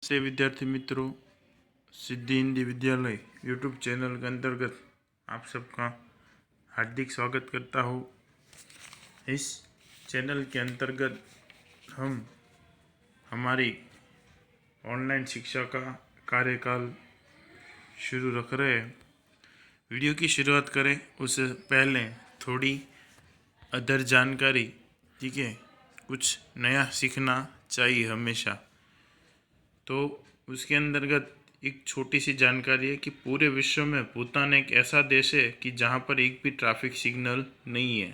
से विद्यार्थी मित्रों, सिद्धि हिंदी विद्यालय यूट्यूब चैनल के अंतर्गत आप सबका हार्दिक स्वागत करता हूँ। इस चैनल के अंतर्गत हम हमारी ऑनलाइन शिक्षा का कार्यकाल शुरू रख रहे हैं। वीडियो की शुरुआत करें उससे पहले थोड़ी अदर जानकारी, ठीक है, कुछ नया सीखना चाहिए हमेशा। तो उसके अंतर्गत एक छोटी सी जानकारी है कि पूरे विश्व में भूटान एक ऐसा देश है कि जहाँ पर एक भी ट्रैफिक सिग्नल नहीं है।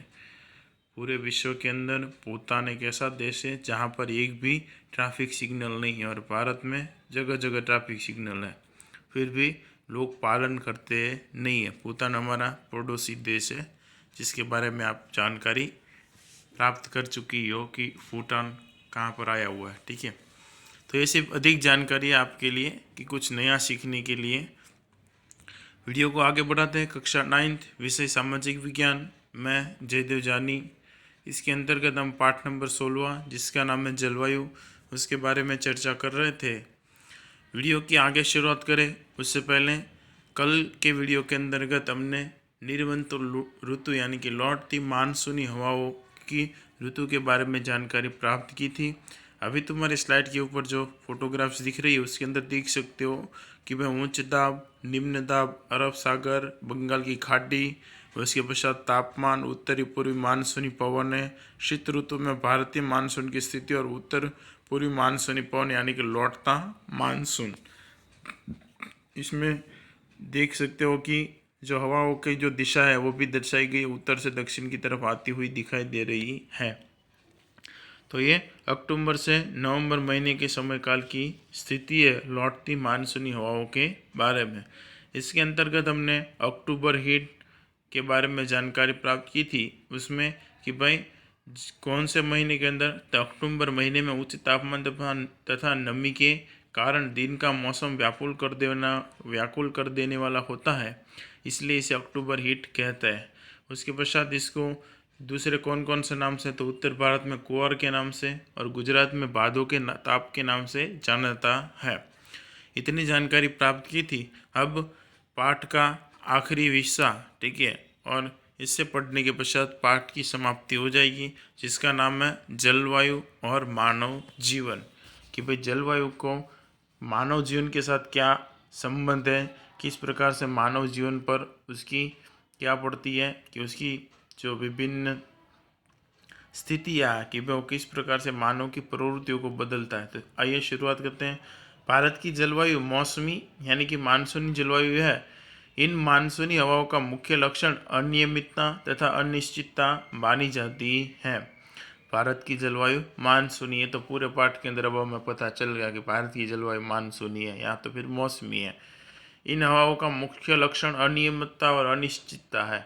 पूरे विश्व के अंदर भूटान एक ऐसा देश है जहाँ पर एक भी ट्रैफिक सिग्नल नहीं है, और भारत में जगह जगह ट्रैफिक सिग्नल है, फिर भी लोग पालन करते नहीं है। भूटान हमारा पड़ोसी देश है, जिसके बारे में आप जानकारी प्राप्त कर चुकी हो कि भूटान कहाँ पर आया हुआ है, ठीक है। तो ये सिर्फ अधिक जानकारी है आपके लिए कि कुछ नया सीखने के लिए। वीडियो को आगे बढ़ाते हैं। कक्षा 9th विषय सामाजिक विज्ञान, मैं जयदेव जानी। इसके अंतर्गत हम पाठ नंबर 16 जिसका नाम है जलवायु, उसके बारे में चर्चा कर रहे थे। वीडियो की आगे शुरुआत करें उससे पहले कल के वीडियो के अंतर्गत हमने निर्वंत ऋतु यानी कि लौटती मानसूनी हवाओं की ऋतु के बारे में जानकारी प्राप्त की थी। अभी तुम्हारे स्लाइड के ऊपर जो फोटोग्राफ्स दिख रही है उसके अंदर देख सकते हो कि भाई उच्च दाब, निम्न दाब, अरब सागर, बंगाल की खाड़ी, उसके पश्चात तापमान, उत्तरी पूर्वी मानसूनी पवन है, शीत ऋतु में भारतीय मानसून की स्थिति और उत्तर पूर्वी मानसूनी पवन यानी कि लौटता मानसून। इसमें देख सकते हो कि जो हवाओं की जो दिशा है वो भी दर्शाई गई, उत्तर से दक्षिण की तरफ आती हुई दिखाई दे रही है। तो ये अक्टूबर से नवंबर महीने के समय काल की स्थिति है लौटती मानसूनी हवाओं के बारे में। इसके अंतर्गत हमने अक्टूबर हीट के बारे में जानकारी प्राप्त की थी, उसमें कि भाई कौन से महीने के अंदर, तो अक्टूबर महीने में उच्च तापमान तथा नमी के कारण दिन का मौसम व्याकुल कर देने वाला होता है, इसलिए इसे अक्टूबर हीट कहते हैं। उसके पश्चात इसको दूसरे कौन कौन से नाम से, तो उत्तर भारत में कुआर के नाम से और गुजरात में भादों के ताप के नाम से जाना जाता है। इतनी जानकारी प्राप्त की थी। अब पाठ का आखिरी हिस्सा, ठीक है, और इससे पढ़ने के पश्चात पाठ की समाप्ति हो जाएगी, जिसका नाम है जलवायु और मानव जीवन। कि भाई जलवायु को मानव जीवन के साथ क्या संबंध है, किस प्रकार से मानव जीवन पर उसकी क्या पड़ती है, कि उसकी जो विभिन्न स्थितियाँ, कि वो किस प्रकार से मानव की प्रवृत्तियों को बदलता है। तो आइए शुरुआत करते हैं। भारत की जलवायु मौसमी यानी कि मानसूनी जलवायु है। इन मानसूनी हवाओं का मुख्य लक्षण अनियमितता तथा अनिश्चितता मानी जाती है। भारत की जलवायु मानसूनी है, तो पूरे पाठ के अंदर अब हमें पता चल गया कि भारत की जलवायु मानसूनी है या तो फिर मौसमी है। इन हवाओं का मुख्य लक्षण अनियमितता और अनिश्चितता है,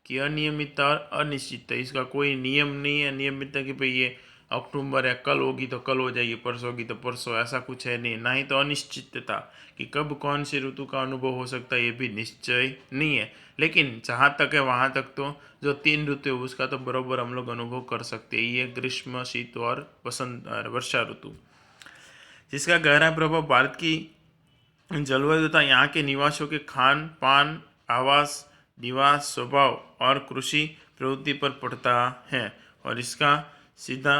कि अनियमितता और अनिश्चितता, इसका कोई नियम नहीं है। नियमितता कि भाई ये अक्टूबर है, कल होगी तो कल हो जाएगी, परसों होगी तो परसों, ऐसा कुछ है नहीं। ना ही तो अनिश्चितता कि कब कौन सी ऋतु का अनुभव हो सकता है, ये भी निश्चय नहीं है। लेकिन जहाँ तक है वहाँ तक तो जो 3 ऋतु है उसका तो बराबर हम लोग अनुभव कर सकते हैं। ये ग्रीष्म, शीत और वसंत वर्षा ऋतु, जिसका गहरा प्रभाव भारत की जलवायु तथा यहाँ के निवासियों के खान पान, आवास, निवास, स्वभाव और कृषि प्रवृत्ति पर पड़ता है। और इसका सीधा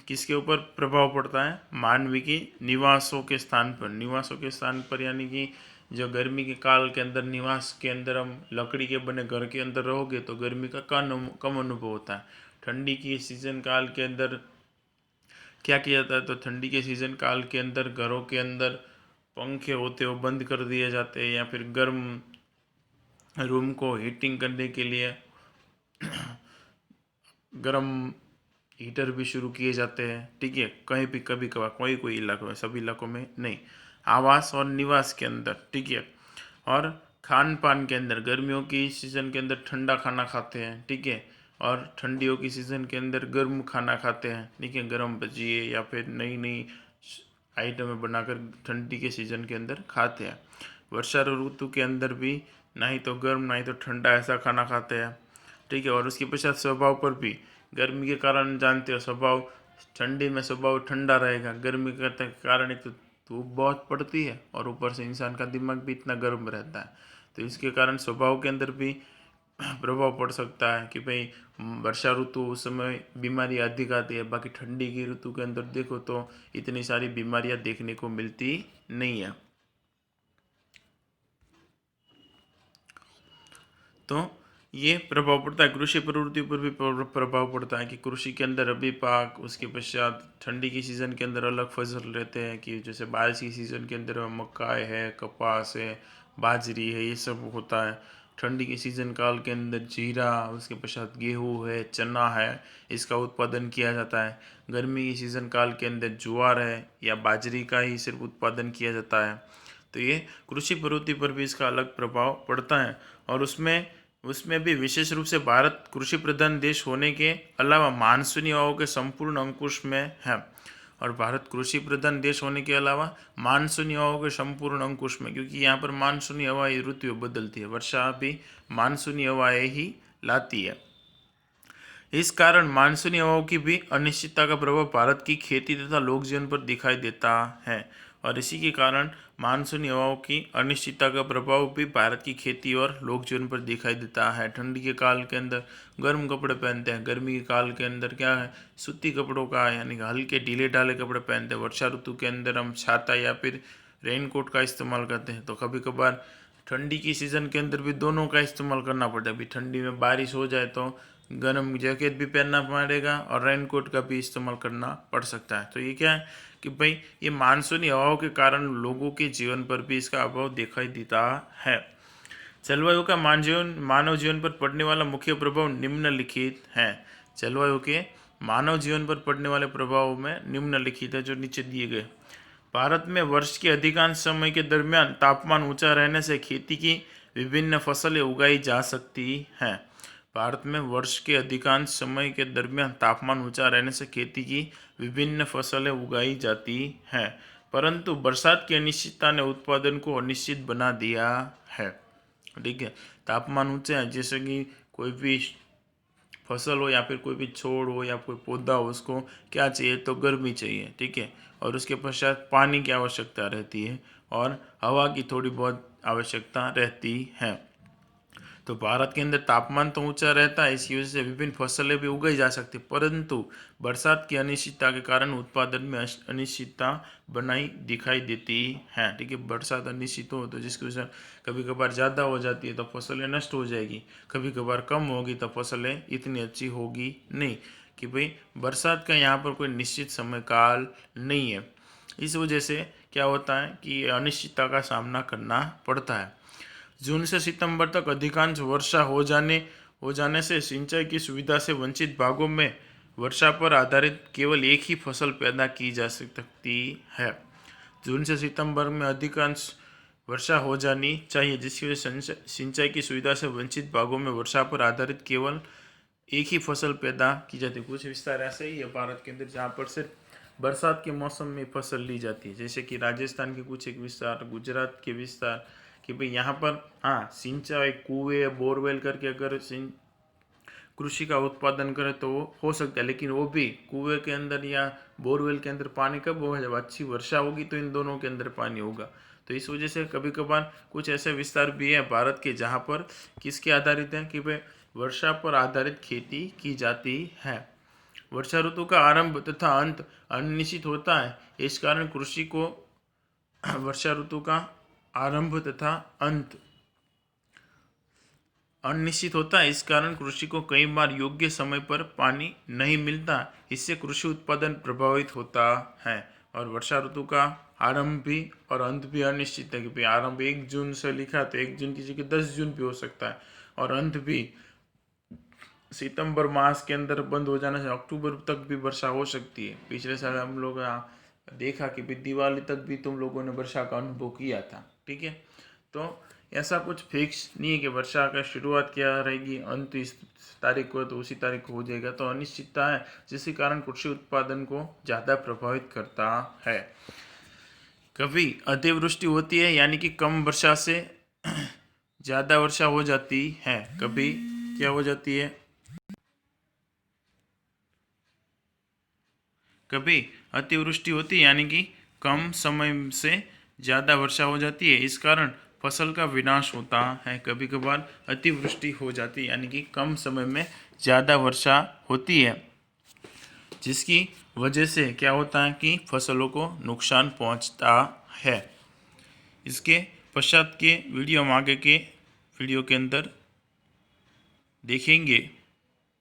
किसके ऊपर प्रभाव पड़ता है, मानवी की निवासों के स्थान पर। निवासों के स्थान पर यानी कि जो गर्मी के काल के अंदर निवास के अंदर हम लकड़ी के बने घर के अंदर रहोगे तो गर्मी का कम अनुभव होता है। ठंडी की सीजन काल के अंदर क्या किया जाता है, तो ठंडी के सीजन काल के अंदर घरों के अंदर पंखे होते हो बंद कर दिए जाते हैं, या फिर गर्म रूम को हीटिंग करने के लिए गर्म हीटर भी शुरू किए जाते हैं, ठीक है। कहीं भी कभी कभार कोई इलाकों में, सभी इलाकों में नहीं। आवास और निवास के अंदर, ठीक है। और खान पान के अंदर गर्मियों की सीज़न के अंदर ठंडा खाना खाते हैं, ठीक है, और ठंडियों की सीज़न के अंदर गर्म खाना खाते हैं, ठीक है। गर्म भजिए या फिर नई नई आइटमें बनाकर ठंडी के सीज़न के अंदर खाते हैं। वर्षा ऋतु के अंदर भी ना ही तो गर्म ना ही तो ठंडा ऐसा खाना खाते हैं, ठीक है। और उसके पश्चात स्वभाव पर भी, गर्मी के कारण जानते हो स्वभाव, ठंडी में स्वभाव ठंडा रहेगा, गर्मी के कारण एक तो धूप बहुत पड़ती है और ऊपर से इंसान का दिमाग भी इतना गर्म रहता है, तो इसके कारण स्वभाव के अंदर भी प्रभाव पड़ सकता है कि भाई वर्षा ऋतु उस समय बीमारी अधिक आती है। बाकी ठंडी की ऋतु के अंदर देखो तो इतनी सारी बीमारियां देखने को मिलती नहीं है। तो ये प्रभाव पड़ता है, कृषि प्रवृत्ति पर भी प्रभाव पड़ता है कि कृषि के अंदर रबी पाक, उसके पश्चात ठंडी की सीज़न के अंदर अलग फसल रहते हैं कि जैसे बारिश की सीज़न के अंदर मक्का है, कपास है, बाजरी है, ये सब होता है। ठंडी की सीज़न काल के अंदर जीरा, उसके पश्चात गेहूँ है, चना है, इसका उत्पादन किया जाता है। गर्मी की सीज़न काल के अंदर ज्वार है या बाजरी का ही सिर्फ उत्पादन किया जाता है। तो ये कृषि प्रवृत्ति पर भी इसका अलग प्रभाव पड़ता है। और उसमें उसमें भी विशेष रूप से भारत कृषि प्रधान देश होने के अलावा मानसूनी हवाओं के संपूर्ण अंकुश में है। और भारत कृषि प्रधान देश होने के अलावा मानसूनी हवाओं के संपूर्ण अंकुश में, क्योंकि यहाँ पर मानसूनी हवाएं ऋतु बदलती है, वर्षा भी मानसूनी हवाएं ही लाती है। इस कारण मानसूनी हवाओं की भी अनिश्चितता का प्रभाव भारत की खेती तथा लोक जीवन पर दिखाई देता है। और इसी के कारण मानसूनी हवाओं की अनिश्चितता का प्रभाव भी भारत की खेती और लोक जीवन पर दिखाई देता है। ठंडी के काल के अंदर गर्म कपड़े पहनते हैं, गर्मी के काल के अंदर क्या है, सूती कपड़ों का यानी कि हल्के ढीले ढाले कपड़े पहनते हैं। वर्षा ऋतु के अंदर हम छाता या फिर रेनकोट का इस्तेमाल करते हैं। तो कभी कभार ठंडी की सीज़न के अंदर भी दोनों का इस्तेमाल करना पड़ता है। अभी ठंडी में बारिश हो जाए तो गर्म जैकेट भी पहनना पड़ेगा और रेनकोट का भी इस्तेमाल करना पड़ सकता है। तो ये क्या है कि भाई ये मानसूनी हवाओं के कारण लोगों के जीवन पर भी इसका अभाव दिखाई देता है। जलवायु का मानव जीवन पर पड़ने वाला मुख्य प्रभाव निम्नलिखित है। जलवायु के मानव जीवन पर पड़ने वाले प्रभाव में निम्नलिखित है जो नीचे दिए गए। भारत में वर्ष के अधिकांश समय के दरमियान तापमान ऊंचा रहने से खेती की विभिन्न फसलें उगाई जा सकती हैं। भारत में वर्ष के अधिकांश समय के दरमियान तापमान ऊंचा रहने से खेती की विभिन्न फसलें उगाई जाती हैं, परंतु बरसात की अनिश्चितता ने उत्पादन को अनिश्चित बना दिया है। ठीक है, तापमान ऊंचे हैं, जैसे कि कोई भी फसल हो या फिर कोई भी छोड़ हो या कोई पौधा हो, उसको क्या चाहिए, तो गर्मी चाहिए। ठीक है, और उसके पश्चात पानी की आवश्यकता रहती है और हवा की थोड़ी बहुत आवश्यकता रहती है। तो भारत के अंदर तापमान तो ऊंचा रहता है, इसकी वजह से विभिन्न फसलें भी उगाई जा सकती, परंतु बरसात की अनिश्चितता के कारण उत्पादन में अनिश्चितता बनाई दिखाई देती है। ठीक है, बरसात अनिश्चित हो तो जिसकी वजह से कभी कभार ज़्यादा हो जाती है तो फसलें नष्ट हो जाएगी, कभी कभार कम होगी तो फसलें इतनी अच्छी होगी नहीं, कि भाई बरसात का यहाँ पर कोई निश्चित समय काल नहीं है। इस वजह से क्या होता है कि अनिश्चितता का सामना करना पड़ता है। जून से सितंबर तक अधिकांश वर्षा हो जाने से सिंचाई की सुविधा से वंचित भागों में वर्षा पर आधारित केवल एक ही फसल पैदा की जा सकती है। जून से सितंबर में अधिकांश वर्षा हो जानी चाहिए, जिसकी वजह से सिंचाई की सुविधा से वंचित भागों में वर्षा पर आधारित केवल एक ही फसल पैदा की जाती है। कुछ विस्तार ऐसे ही है भारत के अंदर जहाँ पर सिर्फ बरसात के मौसम में फसल ली जाती है, जैसे कि राजस्थान के कुछ एक विस्तार, गुजरात के विस्तार, कि भाई यहाँ पर हाँ सिंचाई कुएं बोरवेल करके अगर कृषि का उत्पादन करें तो वो हो सकता है, लेकिन वो भी कुएं के अंदर या बोरवेल के अंदर पानी कब होगा, जब अच्छी वर्षा होगी तो इन दोनों के अंदर पानी होगा। तो इस वजह से कभी कभार कुछ ऐसे विस्तार भी है भारत के जहाँ पर किसके आधारित है कि भाई वर्षा पर आधारित खेती की जाती है। वर्षा ऋतु का आरंभ तथा अंत अनिश्चित होता है, इस कारण कृषि को वर्षा ऋतु का आरंभ तथा अंत अनिश्चित होता है, इस कारण कृषि को कई बार योग्य समय पर पानी नहीं मिलता, इससे कृषि उत्पादन प्रभावित होता है। और वर्षा ऋतु का आरंभ भी और अंत भी अनिश्चित है कि भाई आरंभ 1 जून से लिखा तो 1 जून की जगह 10 जून भी हो सकता है, और अंत भी सितंबर मास के अंदर बंद हो जाने से अक्टूबर तक भी वर्षा हो सकती है। पिछले साल हम लोग देखा कि भी दिवाली तक भी तुम लोगों ने वर्षा का अनुभव किया था। ठीक है, तो ऐसा कुछ फिक्स नहीं है कि वर्षा का शुरुआत क्या रहेगी, अंत इस तारीख को तो उसी तारीख को हो जाएगा। तो अनिश्चितता है, जिसके कारण कृषि उत्पादन को ज़्यादा प्रभावित करता है। कभी अतिवृष्टि होती है, यानी कि कम वर्षा से ज़्यादा वर्षा हो जाती है। कभी क्या हो जाती है, कभी अतिवृष्टि होती है, यानी कि कम समय से ज़्यादा वर्षा हो जाती है, इस कारण फसल का विनाश होता है। कभी कभार अतिवृष्टि हो जाती है, यानी कि कम समय में ज़्यादा वर्षा होती है, जिसकी वजह से क्या होता है कि फसलों को नुकसान पहुंचता है। इसके पश्चात के वीडियो हम आगे के वीडियो के अंदर देखेंगे।